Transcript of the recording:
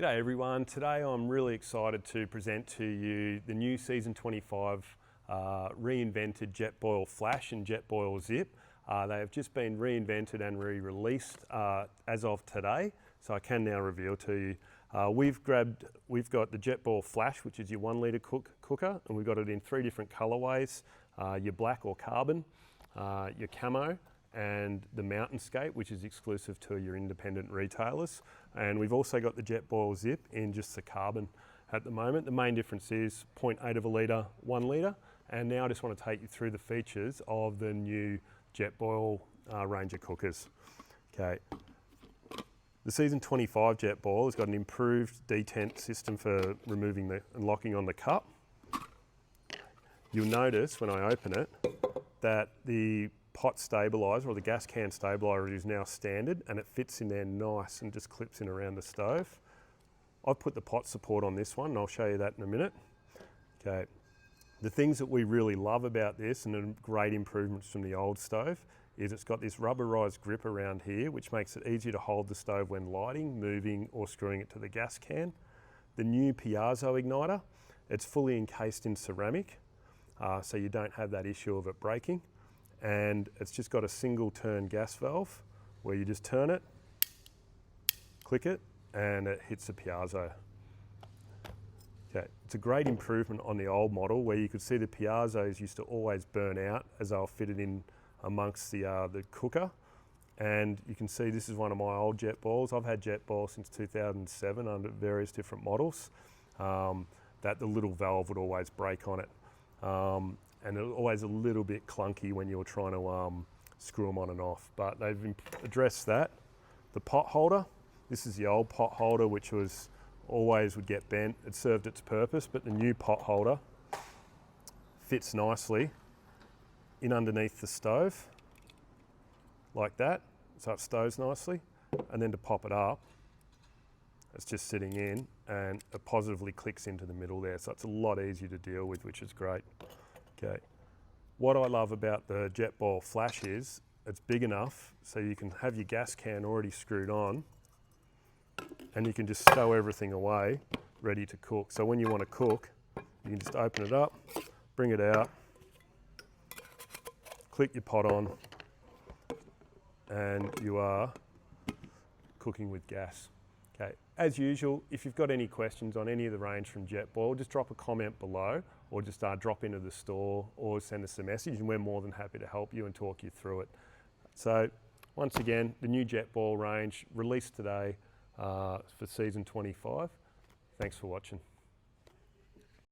G'day everyone. Today I'm really excited to present to you the new Season 25 reinvented Jetboil Flash and Jetboil Zip. They have just been reinvented and re-released as of today, so I can now reveal to you. We've got the Jetboil Flash, which is your 1 litre cooker, and we've got it in 3 different colourways, your black or carbon, your camo, and the Mountainscape, which is exclusive to your independent retailers. And we've also got the Jetboil Zip in just the carbon at the moment. The main difference is 0.8 of a litre, 1 litre. And now I just want to take you through the features of the new Jetboil range of cookers. Okay. The Season 25 Jetboil has got an improved detent system for removing and locking on the cup. You'll notice when I open it that the pot stabiliser or the gas can stabiliser is now standard, and it fits in there nice and just clips in around the stove. I've put the pot support on this one and I'll show you that in a minute. Okay. The things that we really love about this, and the great improvements from the old stove, is it's got this rubberised grip around here which makes it easier to hold the stove when lighting, moving or screwing it to the gas can. The new piezo igniter, it's fully encased in ceramic, so you don't have that issue of it breaking. And it's just got a single turn gas valve where you just turn it, click it, and it hits the piezo. Okay, it's a great improvement on the old model where you could see the piezos used to always burn out as they were fitted in amongst the cooker. And you can see this is one of my old Jetboils. I've had Jetboil since 2007 under various different models, that the little valve would always break on it. And it was always a little bit clunky when you were trying to screw them on and off. But they've addressed that. The pot holder, this is the old pot holder which was always would get bent. It served its purpose, but the new pot holder fits nicely in underneath the stove, like that, so it stows nicely. And then to pop it up, it's just sitting in and it positively clicks into the middle there, so it's a lot easier to deal with, which is great. Okay. What I love about the Jetboil Flash is it's big enough so you can have your gas can already screwed on and you can just stow everything away ready to cook. So when you want to cook, you can just open it up, bring it out, click your pot on, and you are cooking with gas. Okay. As usual, if you've got any questions on any of the range from Jetboil, just drop a comment below, or just drop into the store or send us a message, and we're more than happy to help you and talk you through it. So once again, the new Jetboil range released today for Season 25. Thanks for watching.